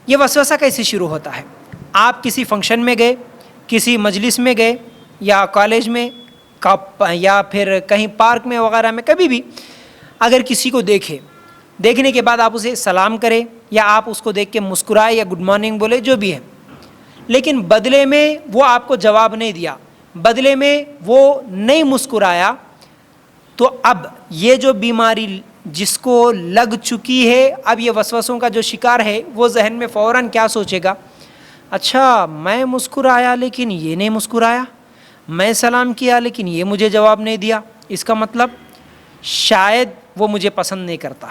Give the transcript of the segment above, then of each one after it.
یہ وسوسہ کیسے شروع ہوتا ہے؟ آپ کسی فنکشن میں گئے، کسی مجلس میں گئے، یا کالج میں، یا پھر کہیں پارک میں وغیرہ میں، کبھی بھی اگر کسی کو دیکھنے کے بعد آپ اسے سلام کریں، یا آپ اس کو دیکھ کے مسکرائے یا گڈ مارننگ بولے، جو بھی ہے، لیکن بدلے میں وہ آپ کو جواب نہیں دیا، بدلے میں وہ نہیں مسکرایا، تو اب یہ جو بیماری جس کو لگ چکی ہے، اب یہ وسوسوں کا جو شکار ہے، وہ ذہن میں فوراً کیا سوچے گا؟ اچھا، میں مسکرایا لیکن یہ نہیں مسکرایا، میں سلام کیا لیکن یہ مجھے جواب نہیں دیا، اس کا مطلب شاید وہ مجھے پسند نہیں کرتا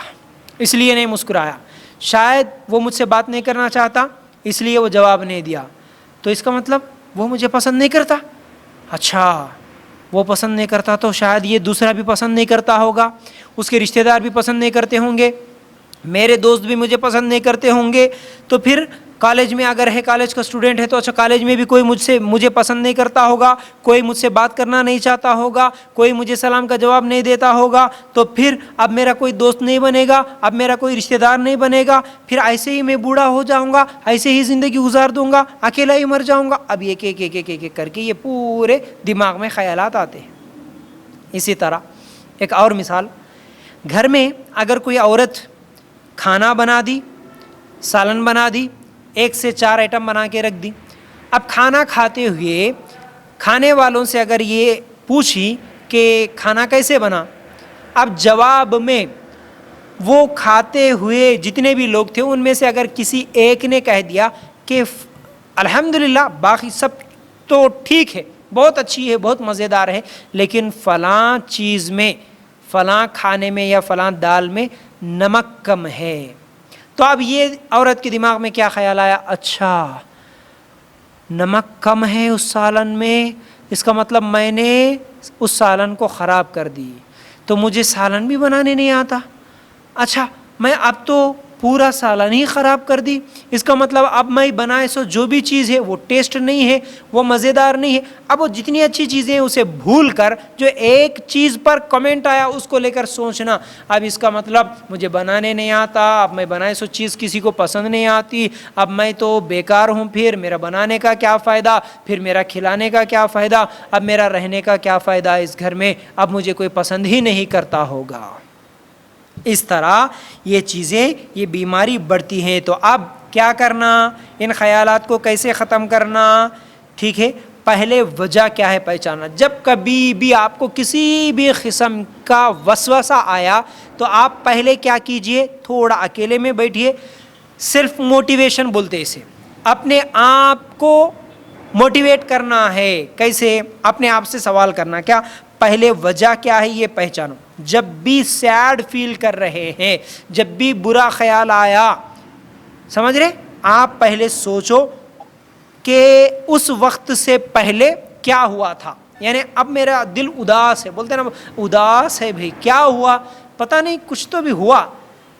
اس لیے نہیں مسکرایا، شاید وہ مجھ سے بات نہیں کرنا چاہتا اس لیے وہ جواب نہیں دیا، تو اس کا مطلب وہ مجھے پسند نہیں کرتا۔ اچھا، وہ پسند نہیں کرتا تو شاید یہ دوسرا بھی پسند نہیں کرتا ہوگا، اس کے رشتہ دار بھی پسند نہیں کرتے ہوں گے، میرے دوست بھی مجھے پسند نہیں کرتے ہوں گے، تو پھر کالج میں اگر ہے، کالج کا اسٹوڈنٹ ہے، تو اچھا کالج میں بھی کوئی مجھے پسند نہیں کرتا ہوگا، کوئی مجھ سے بات کرنا نہیں چاہتا ہوگا، کوئی مجھے سلام کا جواب نہیں دیتا ہوگا، تو پھر اب میرا کوئی دوست نہیں بنے گا، اب میرا کوئی رشتہ دار نہیں بنے گا، پھر ایسے ہی میں بوڑھا ہو جاؤں گا، ایسے ہی زندگی گزار دوں گا، اکیلا ہی مر جاؤں گا۔ اب ایک ایک کر کے یہ پورے دماغ میں خیالات آتے ہیں۔ اسی طرح ایک اور مثال، گھر میں اگر کوئی عورت کھانا بنا دی، سالن بنا دی، 1 سے 4 آئٹم بنا کے رکھ دی، اب کھانا کھاتے ہوئے کھانے والوں سے اگر یہ پوچھی کہ کھانا کیسے بنا، اب جواب میں وہ کھاتے ہوئے جتنے بھی لوگ تھے ان میں سے اگر کسی ایک نے کہہ دیا کہ الحمدللہ باقی سب تو ٹھیک ہے، بہت اچھی ہے، بہت مزیدار ہے، لیکن فلاں چیز میں، فلاں کھانے میں یا فلاں دال میں نمک کم ہے، تو اب یہ عورت کے دماغ میں کیا خیال آیا؟ اچھا، نمک کم ہے اس سالن میں، اس کا مطلب میں نے اس سالن کو خراب کر دی، تو مجھے سالن بھی بنانے نہیں آتا، اچھا میں اب تو پورا سالن ہی خراب کر دی، اس کا مطلب اب میں بنائے سو جو بھی چیز ہے وہ ٹیسٹ نہیں ہے، وہ مزیدار نہیں ہے۔ اب وہ جتنی اچھی چیزیں ہیں اسے بھول کر جو ایک چیز پر کمنٹ آیا اس کو لے کر سوچنا، اب اس کا مطلب مجھے بنانے نہیں آتا، اب میں بنائے سو چیز کسی کو پسند نہیں آتی، اب میں تو بیکار ہوں، پھر میرا بنانے کا کیا فائدہ، پھر میرا کھلانے کا کیا فائدہ، اب میرا رہنے کا کیا فائدہ اس گھر میں، اب مجھے کوئی پسند ہی نہیں کرتا ہوگا۔ اس طرح یہ چیزیں، یہ بیماری بڑھتی ہیں۔ تو اب کیا کرنا، ان خیالات کو کیسے ختم کرنا؟ ٹھیک ہے، پہلے وجہ کیا ہے پہچانا۔ جب کبھی بھی آپ کو کسی بھی قسم کا وسوسہ آیا تو آپ پہلے کیا کیجئے، تھوڑا اکیلے میں بیٹھیے، صرف موٹیویشن بولتے اسے، اپنے آپ کو موٹیویٹ کرنا ہے۔ کیسے؟ اپنے آپ سے سوال کرنا، کیا پہلے وجہ کیا ہے یہ پہچانو۔ جب بھی سیڈ فیل کر رہے ہیں، جب بھی برا خیال آیا، سمجھ رہے، آپ پہلے سوچو کہ اس وقت سے پہلے کیا ہوا تھا، یعنی اب میرا دل اداس ہے، بولتے ہیں نا اداس ہے، بھائی کیا ہوا، پتہ نہیں کچھ تو بھی ہوا،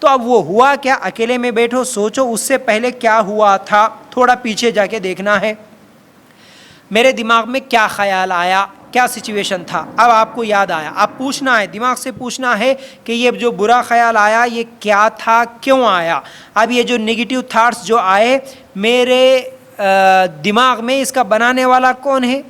تو اب وہ ہوا کیا، اکیلے میں بیٹھو، سوچو اس سے پہلے کیا ہوا تھا، تھوڑا پیچھے جا کے دیکھنا ہے، میرے دماغ میں کیا خیال آیا، کیا سچویشن تھا، اب آپ کو یاد آیا، آپ پوچھنا ہے، دماغ سے پوچھنا ہے کہ یہ جو برا خیال آیا یہ کیا تھا، کیوں آیا۔ اب یہ جو نیگیٹو تھاٹس جو آئے میرے دماغ میں، اس کا بنانے والا کون ہے؟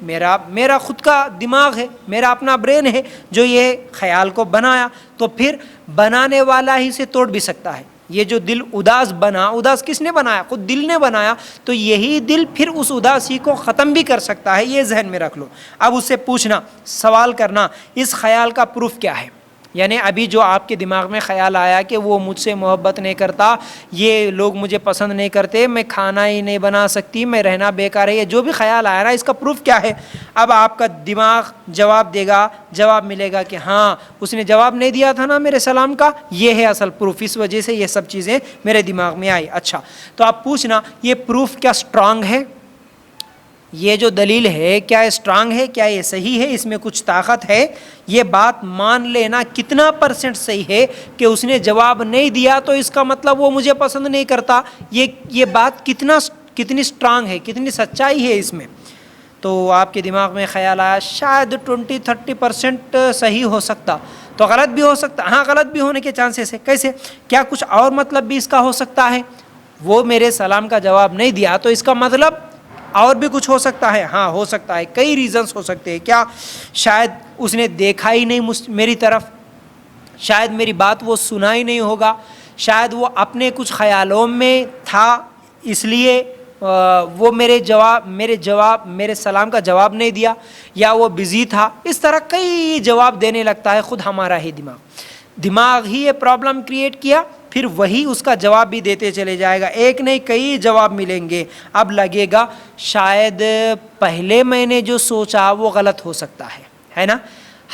میرا خود کا دماغ ہے، میرا اپنا برین ہے جو یہ خیال کو بنایا، تو پھر بنانے والا ہی سے توڑ بھی سکتا ہے۔ یہ جو دل اداس بنا، اداس کس نے بنایا؟ خود دل نے بنایا، تو یہی دل پھر اس اداسی کو ختم بھی کر سکتا ہے، یہ ذہن میں رکھ لو۔ اب اس سے پوچھنا، سوال کرنا، اس خیال کا پروف کیا ہے، یعنی ابھی جو آپ کے دماغ میں خیال آیا کہ وہ مجھ سے محبت نہیں کرتا، یہ لوگ مجھے پسند نہیں کرتے، میں کھانا ہی نہیں بنا سکتی، میں رہنا بیکار ہے، یہ جو بھی خیال آیا نا، اس کا پروف کیا ہے؟ اب آپ کا دماغ جواب دے گا، جواب ملے گا کہ ہاں اس نے جواب نہیں دیا تھا نا میرے سلام کا، یہ ہے اصل پروف، اس وجہ سے یہ سب چیزیں میرے دماغ میں آئی۔ اچھا، تو آپ پوچھنا یہ پروف کیا اسٹرانگ ہے، یہ جو دلیل ہے کیا اسٹرانگ ہے، کیا یہ صحیح ہے، اس میں کچھ طاقت ہے، یہ بات مان لینا کتنا % صحیح ہے کہ اس نے جواب نہیں دیا تو اس کا مطلب وہ مجھے پسند نہیں کرتا، یہ بات کتنی اسٹرانگ ہے، کتنی سچائی ہے اس میں۔ تو آپ کے دماغ میں خیال آیا شاید 20-30% صحیح ہو سکتا، تو غلط بھی ہو سکتا، ہاں غلط بھی ہونے کے چانسز ہے۔ کیسے؟ کیا کچھ اور مطلب بھی اس کا ہو سکتا ہے؟ وہ میرے سلام کا جواب نہیں دیا تو اس کا مطلب اور بھی کچھ ہو سکتا ہے. ہاں ہو سکتا ہے, کئی ریزنس ہو سکتے ہیں. کیا شاید اس نے دیکھا ہی نہیں میری طرف, شاید میری بات وہ سنا ہی نہیں ہوگا, شاید وہ اپنے کچھ خیالوں میں تھا اس لیے وہ میرے سلام کا جواب نہیں دیا, یا وہ بزی تھا. اس طرح کئی جواب دینے لگتا ہے خود ہمارا ہی دماغ ہی یہ پرابلم کریٹ کیا, پھر وہی اس کا جواب بھی دیتے چلے جائے گا. ایک نہیں کئی جواب ملیں گے. اب لگے گا شاید پہلے میں نے جو سوچا وہ غلط ہو سکتا ہے نا.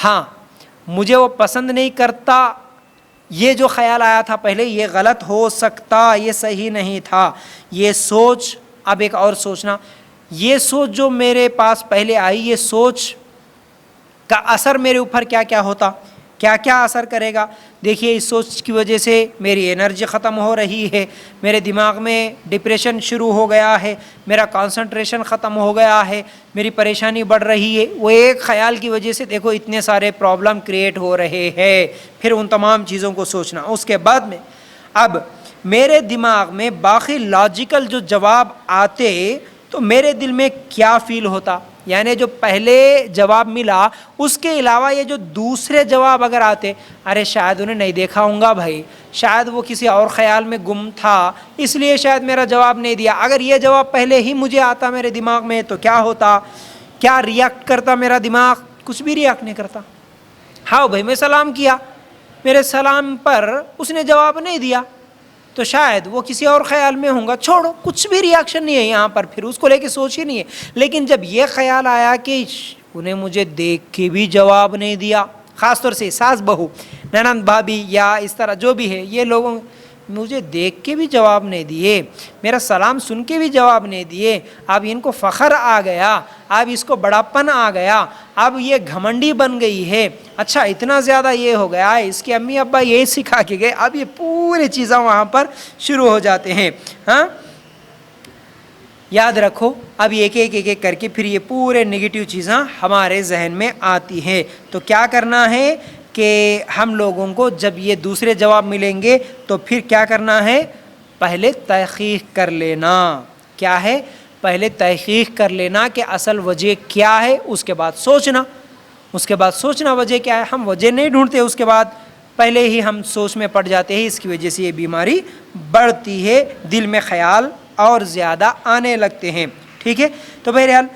ہاں مجھے وہ پسند نہیں کرتا, یہ جو خیال آیا تھا پہلے یہ غلط ہو سکتا, یہ صحیح نہیں تھا, یہ سوچ. اب ایک اور سوچنا, یہ سوچ جو میرے پاس پہلے آئی, یہ سوچ کا اثر میرے اوپر کیا کیا ہوتا, کیا کیا اثر کرے گا. دیکھیے اس سوچ کی وجہ سے میری انرجی ختم ہو رہی ہے, میرے دماغ میں ڈپریشن شروع ہو گیا ہے, میرا کانسنٹریشن ختم ہو گیا ہے, میری پریشانی بڑھ رہی ہے. وہ ایک خیال کی وجہ سے دیکھو اتنے سارے پرابلم کریٹ ہو رہے ہیں. پھر ان تمام چیزوں کو سوچنا. اس کے بعد میں اب میرے دماغ میں باقی لاجیکل جو جواب آتے تو میرے دل میں کیا فیل ہوتا, یعنی جو پہلے جواب ملا اس کے علاوہ یہ جو دوسرے جواب اگر آتے, ارے شاید انہیں نہیں دیکھا ہوں گا بھائی, شاید وہ کسی اور خیال میں گم تھا اس لیے شاید میرا جواب نہیں دیا. اگر یہ جواب پہلے ہی مجھے آتا میرے دماغ میں تو کیا ہوتا, کیا ریاکٹ کرتا میرا دماغ؟ کچھ بھی ریاکٹ نہیں کرتا. ہاں بھائی میں سلام کیا, میرے سلام پر اس نے جواب نہیں دیا تو شاید وہ کسی اور خیال میں ہوں گا, چھوڑو, کچھ بھی ریاکشن نہیں ہے یہاں پر, پھر اس کو لے کے سوچ ہی نہیں ہے. لیکن جب یہ خیال آیا کہ انہیں مجھے دیکھ کے بھی جواب نہیں دیا, خاص طور سے ساس بہو, ننند بھابھی یا اس طرح جو بھی ہے, یہ لوگوں مجھے دیکھ کے بھی جواب نہیں دیے, میرا سلام سن کے بھی جواب نہیں دیے. اب ان کو فخر آ گیا, اب اس کو بڑاپن آ گیا, اب یہ گھمنڈی بن گئی ہے. اچھا اتنا زیادہ یہ ہو گیا, اس کے امی ابا یہ سکھا کے گئے, اب یہ پوری چیزیں وہاں پر شروع ہو جاتے ہیں. ہاں یاد رکھو, اب ایک ایک کر کے پھر یہ پورے نگیٹیو چیزیں ہمارے ذہن میں آتی ہیں. تو کیا کرنا ہے کہ ہم لوگوں کو جب یہ دوسرے جواب ملیں گے تو پھر کیا کرنا ہے, پہلے تحقیق کر لینا. کیا ہے, پہلے تحقیق کر لینا کہ اصل وجہ کیا ہے, اس کے بعد سوچنا. اس کے بعد سوچنا وجہ کیا ہے. ہم وجہ نہیں ڈھونڈتے, اس کے بعد پہلے ہی ہم سوچ میں پڑ جاتے ہیں, اس کی وجہ سے یہ بیماری بڑھتی ہے, دل میں خیال اور زیادہ آنے لگتے ہیں. ٹھیک ہے, تو بہرحال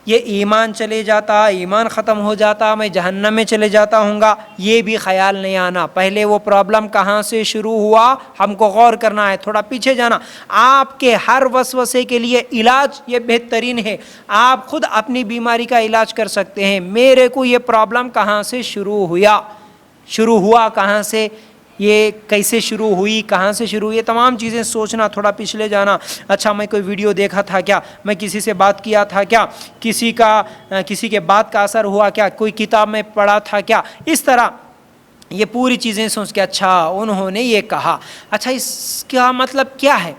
یہ ایمان چلے جاتا, ایمان ختم ہو جاتا, میں جہنم میں چلے جاتا ہوں گا, یہ بھی خیال نہیں آنا. پہلے وہ پرابلم کہاں سے شروع ہوا ہم کو غور کرنا ہے, تھوڑا پیچھے جانا. آپ کے ہر وسوسے کے لیے علاج یہ بہترین ہے, آپ خود اپنی بیماری کا علاج کر سکتے ہیں. میرے کو یہ پرابلم کہاں سے شروع ہوا کہاں سے, یہ کیسے شروع ہوئی, کہاں سے شروع ہوئی, یہ تمام چیزیں سوچنا, تھوڑا پچھلے جانا. اچھا میں کوئی ویڈیو دیکھا تھا کیا, میں کسی سے بات کیا تھا کیا, کسی کے بات کا اثر ہوا کیا, کوئی کتاب میں پڑھا تھا کیا. اس طرح یہ پوری چیزیں سوچ کے اچھا انہوں نے یہ کہا, اچھا اس کا مطلب کیا ہے,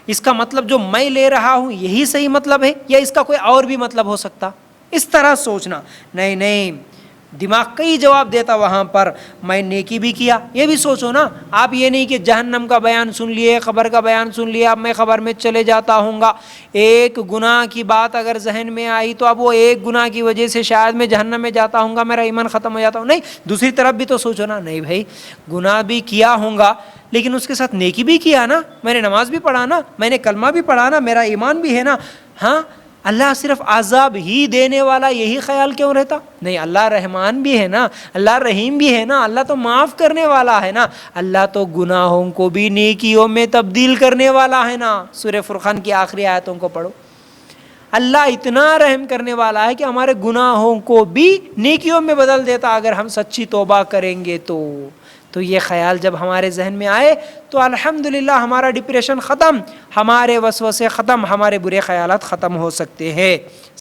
اس کا مطلب جو میں لے رہا ہوں یہی صحیح مطلب ہے یا اس کا کوئی اور بھی مطلب ہو سکتا. اس طرح سوچنا. نہیں دماغ کئی جواب دیتا وہاں پر. میں نیکی بھی کیا, یہ بھی سوچو نا. آپ یہ نہیں کہ جہنم کا بیان سن لیے, خبر کا بیان سن لیا, اب میں خبر میں چلے جاتا ہوں گا. ایک گناہ کی بات اگر ذہن میں آئی تو اب وہ ایک گناہ کی وجہ سے شاید میں جہنم میں جاتا ہوں گا, میرا ایمان ختم ہو جاتا ہوں. نہیں, دوسری طرف بھی تو سوچو نا. نہیں بھائی, گناہ بھی کیا ہوں گا لیکن اس کے ساتھ نیکی بھی کیا نا, میں نے نماز بھی پڑھا نا, میں نے کلمہ بھی پڑھا نا, میرا ایمان بھی ہے نا. ہاں اللہ صرف عذاب ہی دینے والا, یہی خیال کیوں رہتا؟ نہیں, اللہ رحمان بھی ہے نا, اللہ رحیم بھی ہے نا, اللہ تو معاف کرنے والا ہے نا, اللہ تو گناہوں کو بھی نیکیوں میں تبدیل کرنے والا ہے نا. سورہ فرقان کی آخری آیتوں کو پڑھو. اللہ اتنا رحم کرنے والا ہے کہ ہمارے گناہوں کو بھی نیکیوں میں بدل دیتا اگر ہم سچی توبہ کریں گے تو یہ خیال جب ہمارے ذہن میں آئے تو الحمدللہ ہمارا ڈپریشن ختم, ہمارے وسوسے ختم, ہمارے برے خیالات ختم ہو سکتے ہیں.